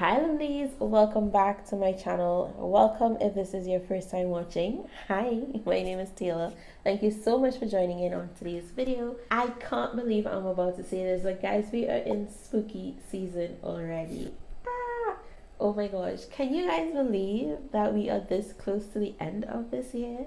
Hi ladies, welcome back to my channel. Welcome if this is your first time watching. Hi, my name is Taylor. Thank you so much for joining in on today's video. I can't believe I'm about to say this, but guys, we are in spooky season already. Oh my gosh, can you guys believe that we are this close to the end of this year?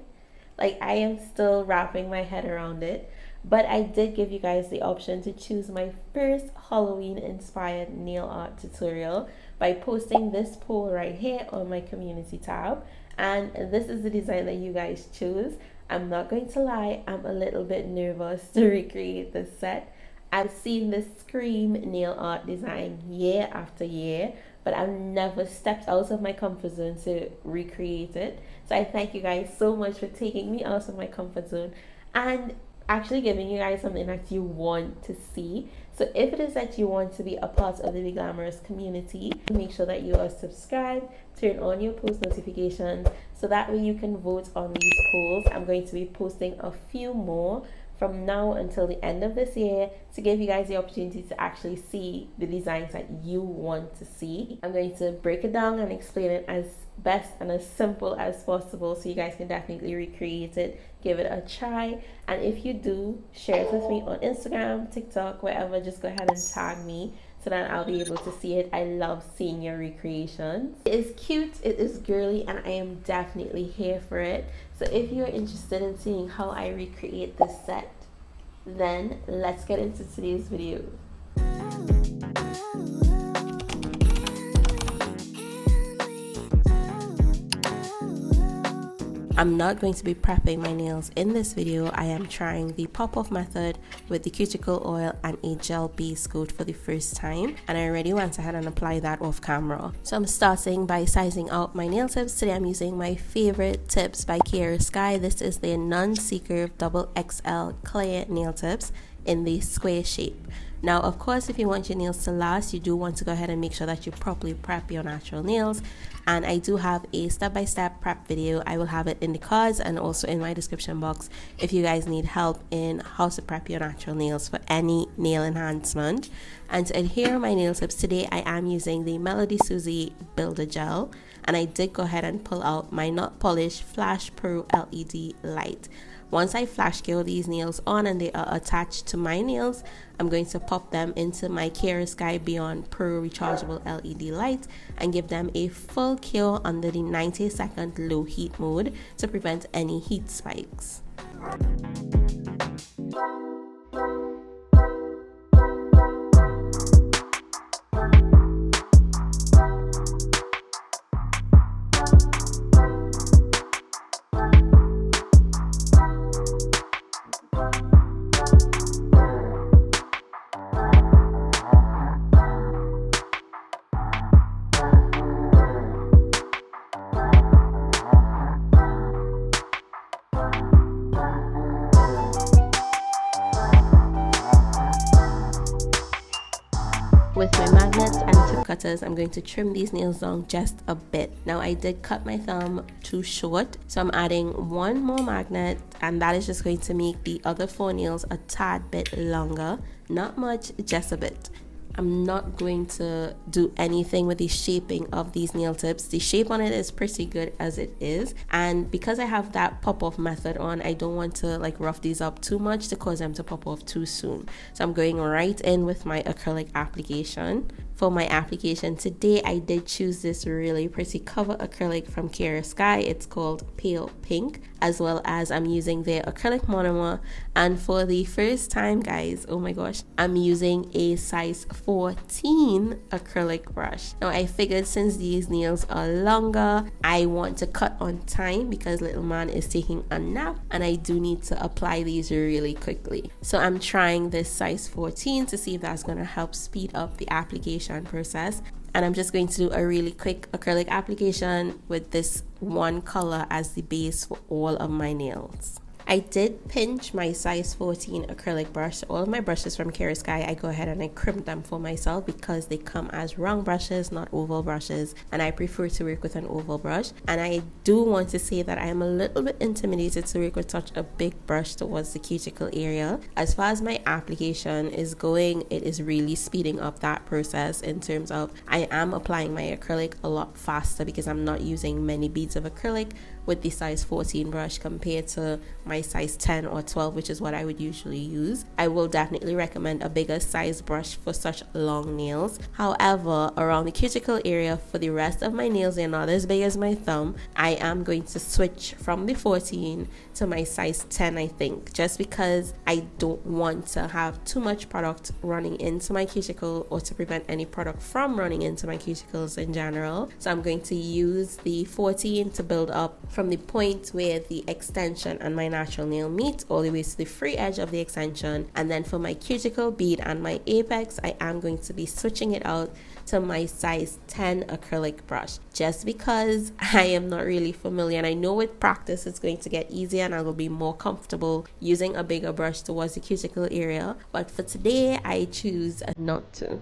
Like, I am still wrapping my head around it. But I did give you guys the option to choose my first Halloween inspired nail art tutorial by posting this poll right here on my community tab. And this is the design that you guys chose. I'm not going to lie, I'm a little bit nervous to recreate this set. I've seen this Scream nail art design year after year, but I've never stepped out of my comfort zone to recreate it. So I thank you guys so much for taking me out of my comfort zone and actually giving you guys something that you want to see. So if it is that you want to be a part of the Be Glamorous community, make sure that you are subscribed, turn on your post notifications so that way you can vote on these polls. I'm going to be posting a few more from now until the end of this year to give you guys the opportunity to actually see the designs that you want to see. I'm going to break it down and explain it as best and as simple as possible so you guys can definitely recreate it, give it a try, and if you do, share it with me on Instagram, TikTok, wherever. Just go ahead and tag me so that I'll be able to see it. I love seeing your recreations. It is cute, it is girly, and I am definitely here for it. So if you're interested in seeing how I recreate this set, then let's get into today's video. I'm not going to be prepping my nails in this video. I am trying the pop-off method with the cuticle oil and a gel base coat for the first time, and I already went ahead and applied that off camera. So I'm starting by sizing out my nail tips. Today I'm using my favorite tips by ●𝗏𝒃. This is the non-seeker double XL clear nail tips in the square shape. Now, of course, if you want your nails to last, you do want to go ahead and make sure that you properly prep your natural nails. And I do have a step-by-step prep video. I will have it in the cards and also in my description box if you guys need help in how to prep your natural nails for any nail enhancement. And to adhere my nail tips today, I am using the Melody Susie Builder Gel. And I did go ahead and pull out my Not Polish Flash Pro LED light. Once I flash cure these nails on and they are attached to my nails, I'm going to pop them into my ●𝗏𝒃 Beyond Pro rechargeable LED light and give them a full cure under the 90-second low heat mode to prevent any heat spikes. With my magnets and tip cutters, I'm going to trim these nails down just a bit. Now, I did cut my thumb too short, so I'm adding one more magnet, and that is just going to make the other 4 nails a tad bit longer. Not much, just a bit. I'm not going to do anything with the shaping of these nail tips. The shape on it is pretty good as it is, and because I have that pop-off method on, I don't want to like rough these up too much to cause them to pop off too soon. So I'm going right in with my acrylic application. For my application today, I did choose this really pretty cover acrylic from ●𝗏𝒃. It's called Pale Pink, as well as I'm using their acrylic monomer. And for the first time, guys, oh my gosh, I'm using a size 14 acrylic brush. Now, I figured since these nails are longer, I want to cut on time because little man is taking a nap and I do need to apply these really quickly. So I'm trying this size 14 to see if that's going to help speed up the application process. And I'm just going to do a really quick acrylic application with this one color as the base for all of my nails. I did pinch my size 14 acrylic brush. All of my brushes from GIRLY Ghostface, I go ahead and I crimp them for myself because they come as round brushes, not oval brushes, and I prefer to work with an oval brush. And I do want to say that I am a little bit intimidated to work with such a big brush towards the cuticle area. As far as my application is going, it is really speeding up that process in terms of I am applying my acrylic a lot faster because I'm not using many beads of acrylic with the size 14 brush compared to my size 10 or 12, which is what I would usually use. I will definitely recommend a bigger size brush for such long nails. However, around the cuticle area, for the rest of my nails, they're not as big as my thumb. I am going to switch from the 14 to my size 10, I think, just because I don't want to have too much product running into my cuticle or to prevent any product from running into my cuticles in general. So I'm going to use the 14 to build up from the point where the extension and my natural nail meet all the way to the free edge of the extension. And then for my cuticle bead and my apex, I am going to be switching it out to my size 10 acrylic brush, just because I am not really familiar, and I know with practice it's going to get easier and I will be more comfortable using a bigger brush towards the cuticle area. But for today, I choose not to.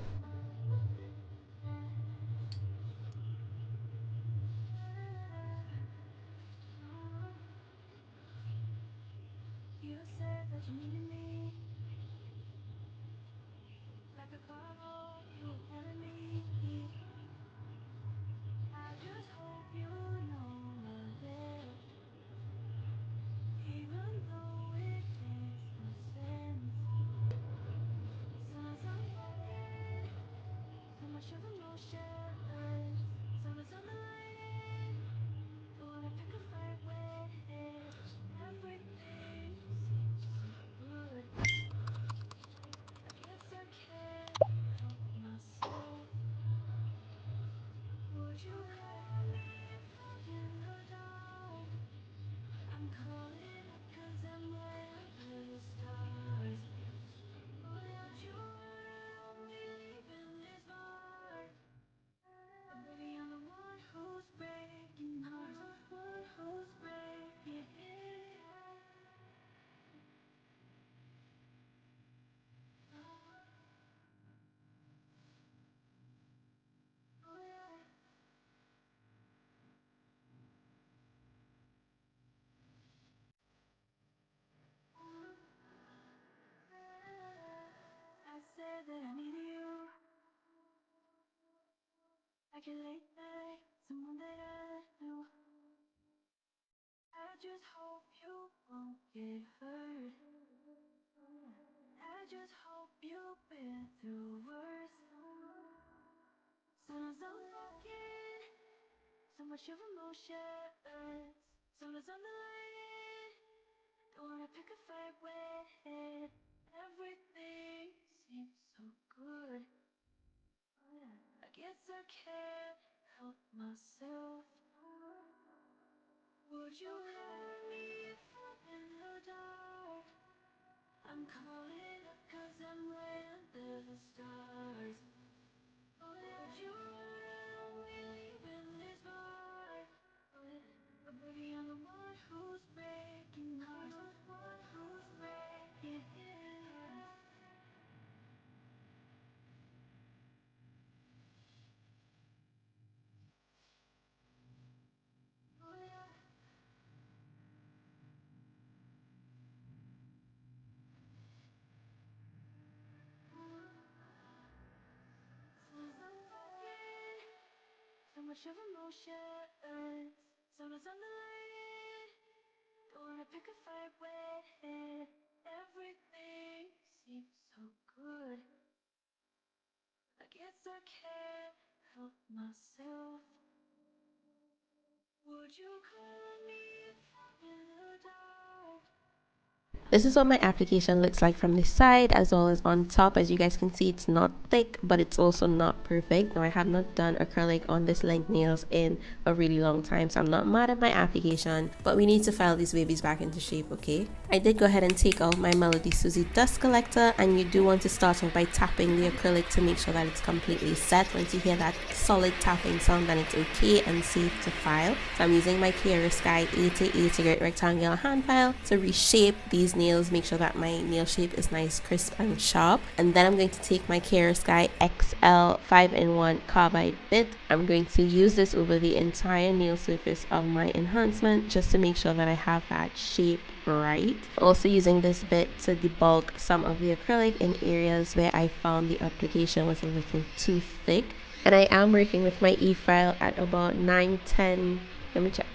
This is what my application looks like from the side as well as on top. As you guys can see, it's not thick, but it's also not perfect. Now, I have not done acrylic on this length nails in a really long time, so I'm not mad at my application, but we need to file these babies back into shape, okay? I did go ahead and take out my K𝕕𝕤𝒍𝒐 dust collector, and you do want to start off by tapping the acrylic to make sure that it's completely set. Once you hear that solid tapping sound, then it's okay and safe to file. So I'm using my 𝗪𝒕 𝗚 rectangular hand file to reshape these nails, make sure that my nail shape is nice, crisp and sharp. And then I'm going to take my 𝗪𝒕 XL 5-in-1 carbide bit. I'm going to use this over the entire nail surface of my enhancement just to make sure that I have that shape right. Also using this bit to debulk some of the acrylic in areas where I found the application was a little too thick. And I am working with my e-file at about 910, let me check,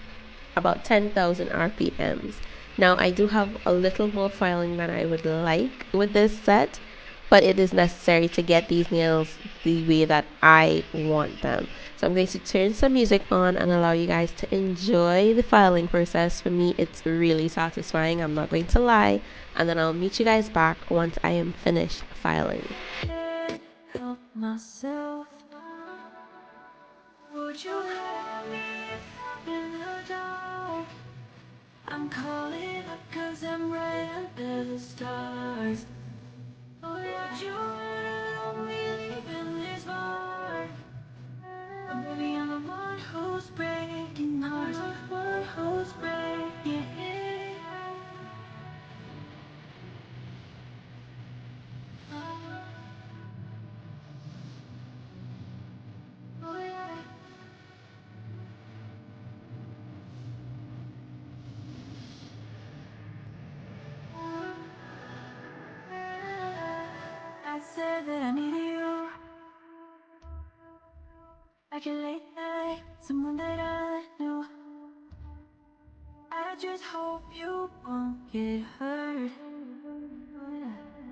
about 10,000 RPMs. Now I do have a little more filing than I would like with this set, but it is necessary to get these nails the way that I want them. So I'm going to turn some music on and allow you guys to enjoy the filing process. For me, it's really satisfying, I'm not going to lie. And then I'll meet you guys back once I am finished filing. Can't help myself. Would you help me if I'm in the dark? I'm calling up 'cause I'm right under the stars. Oh, would you help me leaving this mark? Baby, I'm the one who's breaking hearts, the one who's breaking it. Oh, yeah. I said that I need you, like a late night, someone that I knew. I just hope you won't get hurt.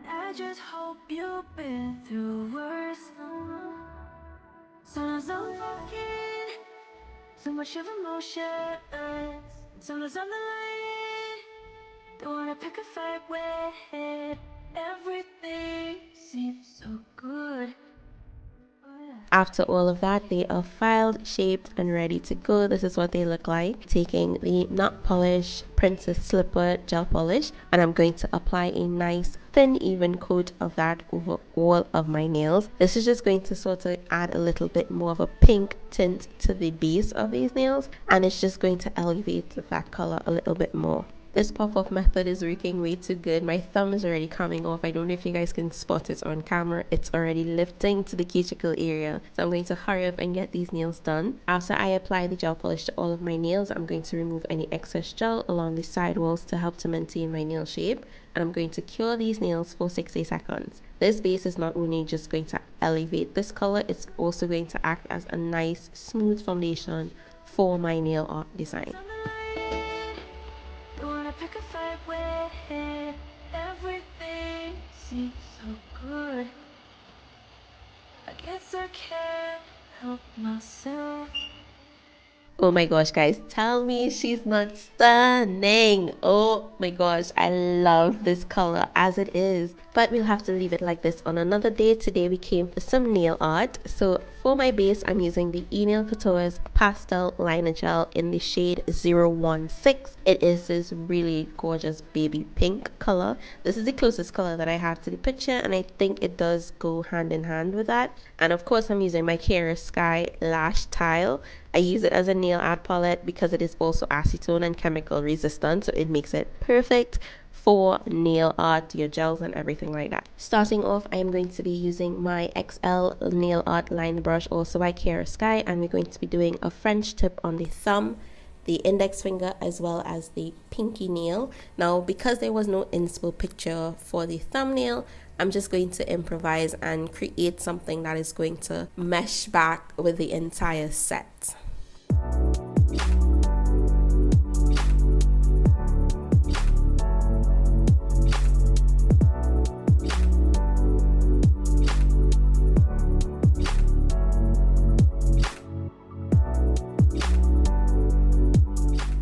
I just hope you've been through worse. Sometimes I'm fucking so much of emotion. Sometimes I'm the lion, don't wanna pick a fight with. Everything seems so good. After all of that, they are filed, shaped, and ready to go. This is what they look like. Taking the Matte Polish Princess Slipper Gel Polish, and I'm going to apply a nice thin even coat of that over all of my nails. This is just going to sort of add a little bit more of a pink tint to the base of these nails, and it's just going to elevate that color a little bit more. This pop-off method is working way too good. My thumb is already coming off. I don't know if you guys can spot it on camera. It's already lifting to the cuticle area. So I'm going to hurry up and get these nails done. After I apply the gel polish to all of my nails, I'm going to remove any excess gel along the side walls to help to maintain my nail shape. And I'm going to cure these nails for 60 seconds. This base is not only just going to elevate this color, it's also going to act as a nice smooth foundation for my nail art design. Pick a fight with. Everything seems so good. I guess I can't help myself. Oh my gosh, guys, tell me she's not stunning. Oh my gosh, I love this color as it is, but we'll have to leave it like this on another day. Today we came for some nail art. So for my base, I'm using the ℚ pastel liner gel in the shade 016. It is this really gorgeous baby pink color. This is the closest color that I have to the picture, and I think it does go hand in hand with that. And of course, I'm using my ℏ lash tile. I use it as a nail art palette because it is also acetone and chemical resistant, so it makes it perfect for nail art, your gels and everything like that. Starting off, I am going to be using my XL nail art line brush, also by ℏ, and we're going to be doing a French tip on the thumb, the index finger, as well as the pinky nail. Now, because there was no inspo picture for the thumbnail, I'm just going to improvise and create something that is going to mesh back with the entire set.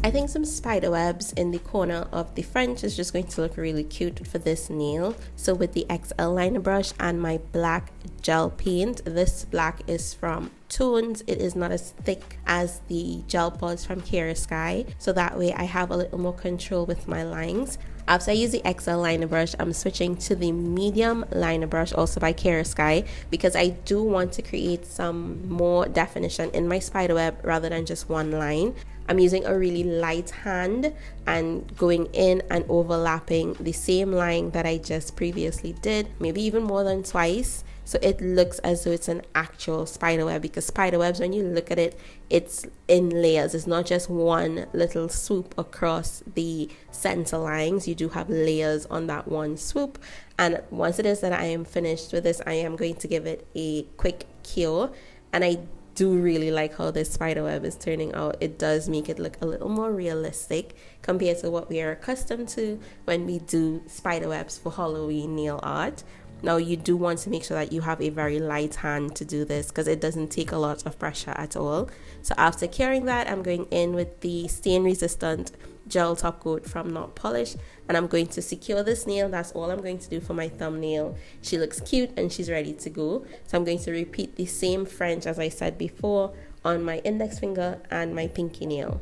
I think some some spider webs in the corner of the French. It's just going to look really cute for this nail. So with the XL liner brush and my black gel paint, this black is from Tones. It is not as thick as the gel pods from 𝗪𝒽, so that way I have a little more control with my lines. After I use the XL liner brush, I'm switching to the medium liner brush, also by 𝗪𝒽, because I do want to create some more definition in my spiderweb rather than just one line. I'm using a really light hand and going in and overlapping the same line that I just previously did, maybe even more than twice, so it looks as though it's an actual spiderweb, because spiderwebs, when you look at it, it's in layers. It's not just one little swoop across the center lines. You do have layers on that one swoop. And once it is that I am finished with this, I am going to give it a quick cure. And I do really like how this spiderweb is turning out. It does make it look a little more realistic compared to what we are accustomed to when we do spiderwebs for Halloween nail art. Now, you do want to make sure that you have a very light hand to do this, because it doesn't take a lot of pressure at all. So after curing that, I'm going in with the stain resistant gel top coat from Not Polish, and I'm going to secure this nail. That's all I'm going to do for my thumbnail. She looks cute and she's ready to go. So I'm going to repeat the same French as I said before on my index finger and my pinky nail.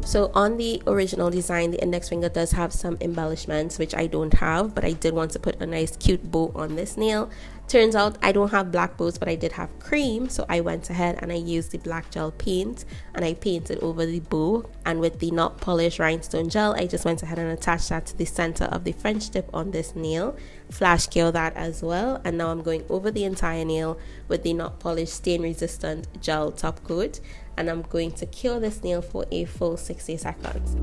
So on the original design, the index finger does have some embellishments, which I don't have, but I did want to put a nice cute bow on this nail. Turns out I don't have black bows, but I did have cream, so I went ahead and I used the black gel paint and I painted over the bow. And with the Not Polish rhinestone gel, I just went ahead and attached that to the center of the French tip on this nail. Flash cure that as well, and now I'm going over the entire nail with the Not Polish stain resistant gel top coat, and I'm going to cure this nail for a full 60 seconds.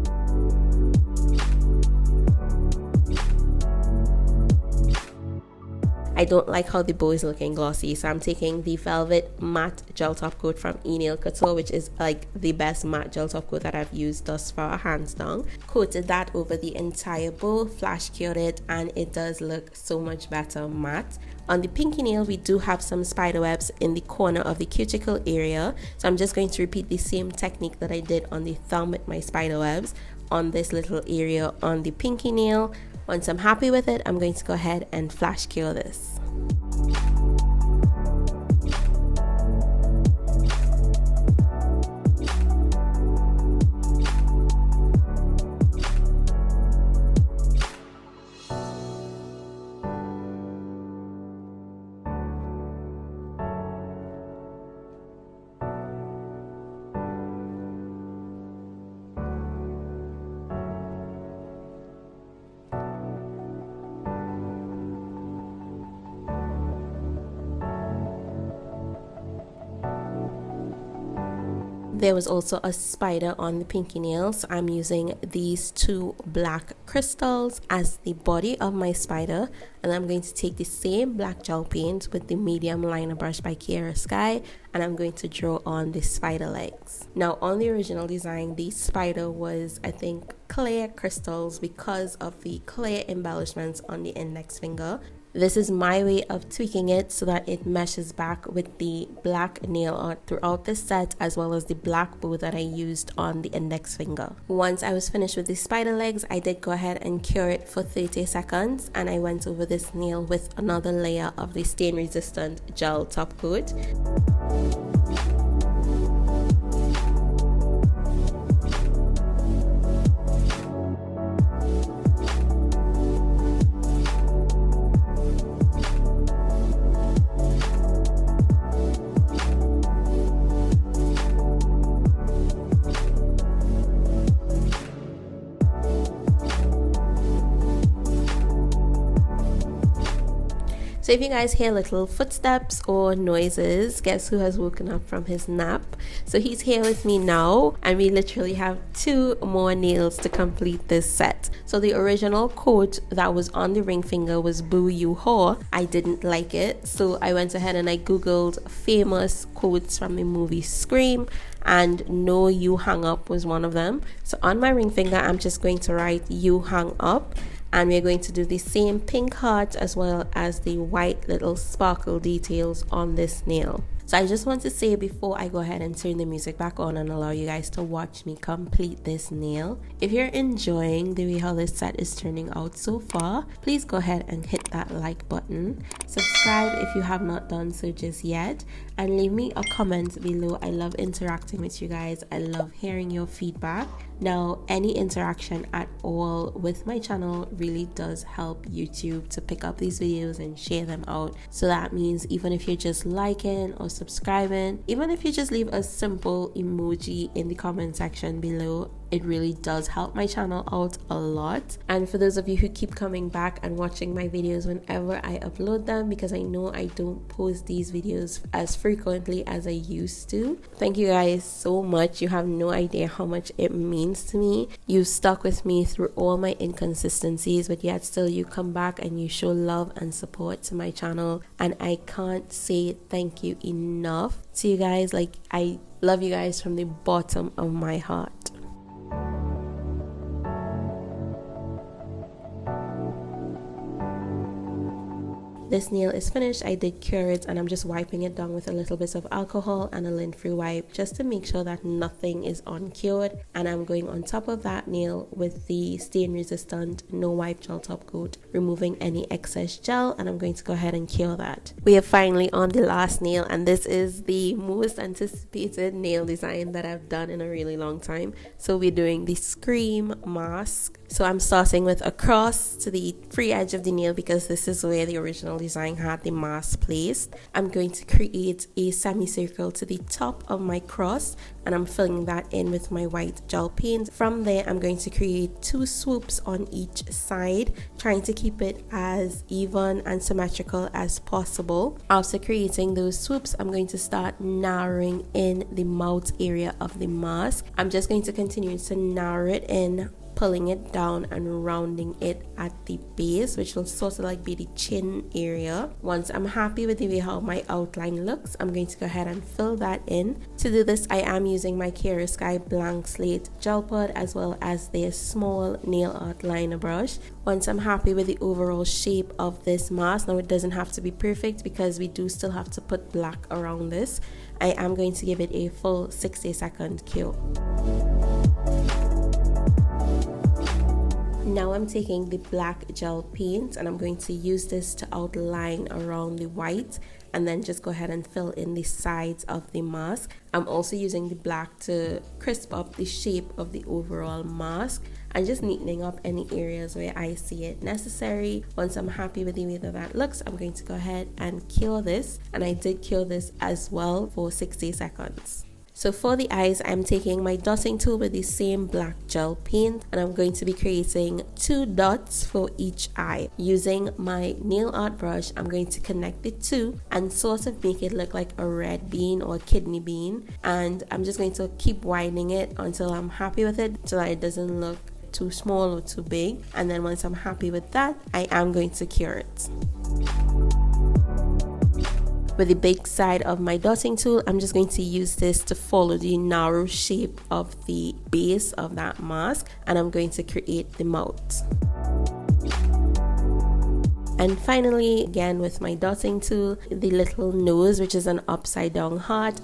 I don't like how the bow is looking glossy, so I'm taking the Velvet Matte Gel Top Coat from 𝗀𝗡𝐿, which is like the best matte gel top coat that I've used thus far, hands down. Coated that over the entire bow, flash cured it, and it does look so much better matte. On the pinky nail, we do have some spider webs in the corner of the cuticle area, so I'm just going to repeat the same technique that I did on the thumb with my spider webs on this little area on the pinky nail. Once I'm happy with it, I'm going to go ahead and flash cure this. There was also a spider on the pinky nail, so I'm using these two black crystals as the body of my spider, and I'm going to take the same black gel paint with the medium liner brush by 𝗪𝒽, and I'm going to draw on the spider legs. Now on the original design, the spider was, I think, clear crystals because of the clear embellishments on the index finger. This is my way of tweaking it so that it meshes back with the black nail art throughout the set, as well as the black bow that I used on the index finger. Once I was finished with the spider legs, I did go ahead and cure it for 30 seconds, and I went over this nail with another layer of the stain resistant gel top coat. So if you guys hear little footsteps or noises, guess who has woken up from his nap? So he's here with me now, and we literally have 2 more nails to complete this set. So the original quote that was on the ring finger was "boo you whore." I didn't like it, so I went ahead and I googled famous quotes from the movie Scream, and "no you hung up" was one of them. So on my ring finger I'm just going to write "you hung up," and we're going to do the same pink heart as well as the white little sparkle details on this nail. So I just want to say before I go ahead and turn the music back on and allow you guys to watch me complete this nail, if you're enjoying the way how this set is turning out so far, please go ahead and hit that like button, subscribe if you have not done so just yet, and leave me a comment below. I love interacting with you guys. I love hearing your feedback. Now, any interaction at all with my channel really does help YouTube to pick up these videos and share them out. So that means even if you're just liking or subscribing, even if you just leave a simple emoji in the comment section below, it really does help my channel out a lot. And for those of you who keep coming back and watching my videos whenever I upload them, because I know I don't post these videos as frequently as I used to, thank you guys so much. You have no idea how much it means to me. You stuck with me through all my inconsistencies, but yet still you come back and you show love and support to my channel, and I can't say thank you enough to you guys. Like, I love you guys from the bottom of my heart. This nail is finished. I did cure it, and I'm just wiping it down with a little bit of alcohol and a lint-free wipe just to make sure that nothing is uncured. And I'm going on top of that nail with the stain resistant no wipe gel top coat, removing any excess gel, and I'm going to go ahead and cure that. We are finally on the last nail, and this is the most anticipated nail design that I've done in a really long time. So we're doing the Scream mask. So I'm starting with a cross to the free edge of the nail because this is where the original design had the mask placed. I'm going to create a semicircle to the top of my cross, and I'm filling that in with my white gel paint. From there, I'm going to create 2 swoops on each side, trying to keep it as even and symmetrical as possible. After creating those swoops, I'm going to start narrowing in the mouth area of the mask. I'm just going to continue to narrow it in, pulling it down and rounding it at the base, which will sort of like be the chin area. Once I'm happy with the way how my outline looks, I'm going to go ahead and fill that in. To do this, I am using my 𝗪𝒽 blank slate gel pod as well as their small nail art liner brush. Once I'm happy with the overall shape of this mask, now it doesn't have to be perfect because we do still have to put black around this, I am going to give it a full 60-second cure. Now I'm taking the black gel paint and I'm going to use this to outline around the white and then just go ahead and fill in the sides of the mask. I'm also using the black to crisp up the shape of the overall mask and just neatening up any areas where I see it necessary. Once I'm happy with the way that looks, I'm going to go ahead and cure this, and I did cure this as well for 60 seconds. So for the eyes, I'm taking my dotting tool with the same black gel paint, and I'm going to be creating 2 dots for each eye. Using my nail art brush, I'm going to connect the 2 and sort of make it look like a red bean or a kidney bean. And I'm just going to keep widening it until I'm happy with it, so that it doesn't look too small or too big. And then once I'm happy with that, I am going to cure it. With the big side of my dotting tool, I'm just going to use this to follow the narrow shape of the base of that mask, and I'm going to create the mouth. And finally, again with my dotting tool, the little nose, which is an upside down heart.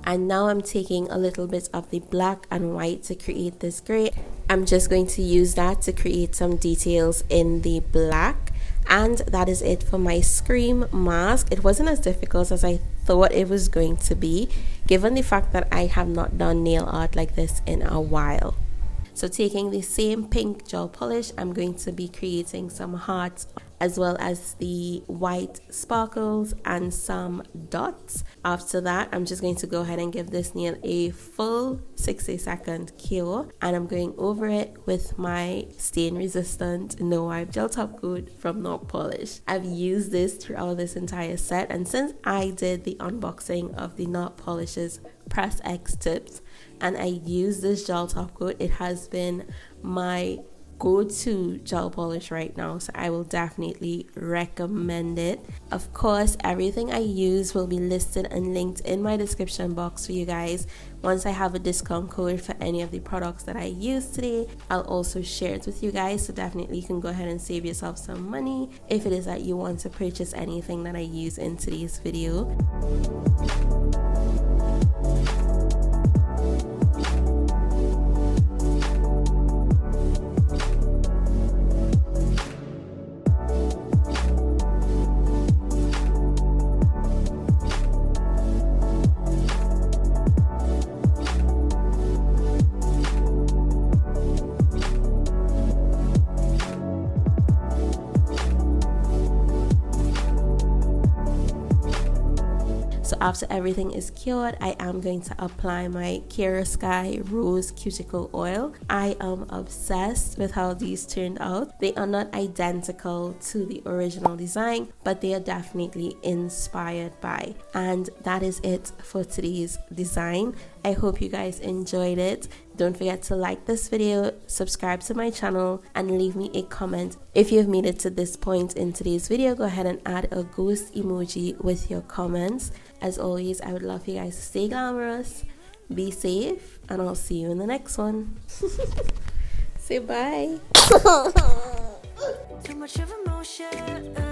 And now I'm taking a little bit of the black and white to create this gray. I'm just going to use that to create some details in the black. And that is it for my Scream mask. It wasn't as difficult as I thought it was going to be, given the fact that I have not done nail art like this in a while. So taking the same pink gel polish, I'm going to be creating some hearts as well as the white sparkles and some dots. After that, I'm just going to go ahead and give this nail a full 60-second cure, and I'm going over it with my stain resistant no wipe gel top coat from Not Polish. I've used this throughout this entire set, and since I did the unboxing of the Not Polish's Press X tips and I used this gel top coat, it has been my go-to gel polish right now, so I will definitely recommend it. Of course, everything I use will be listed and linked in my description box for you guys. Once I have a discount code for any of the products that I use today, I'll also share it with you guys, so definitely you can go ahead and save yourself some money if it is that you want to purchase anything that I use in today's video. So after everything is cured, I am going to apply my Ksky Rose Cuticle Oil. I am obsessed with how these turned out. They are not identical to the original design, but they are definitely inspired by. And that is it for today's design. I hope you guys enjoyed it. Don't forget to like this video, subscribe to my channel, and leave me a comment. If you've made it to this point in today's video, go ahead and add a ghost emoji with your comments. As always, I would love you guys to stay glamorous, be safe, and I'll see you in the next one. Say bye. Too much of emotion.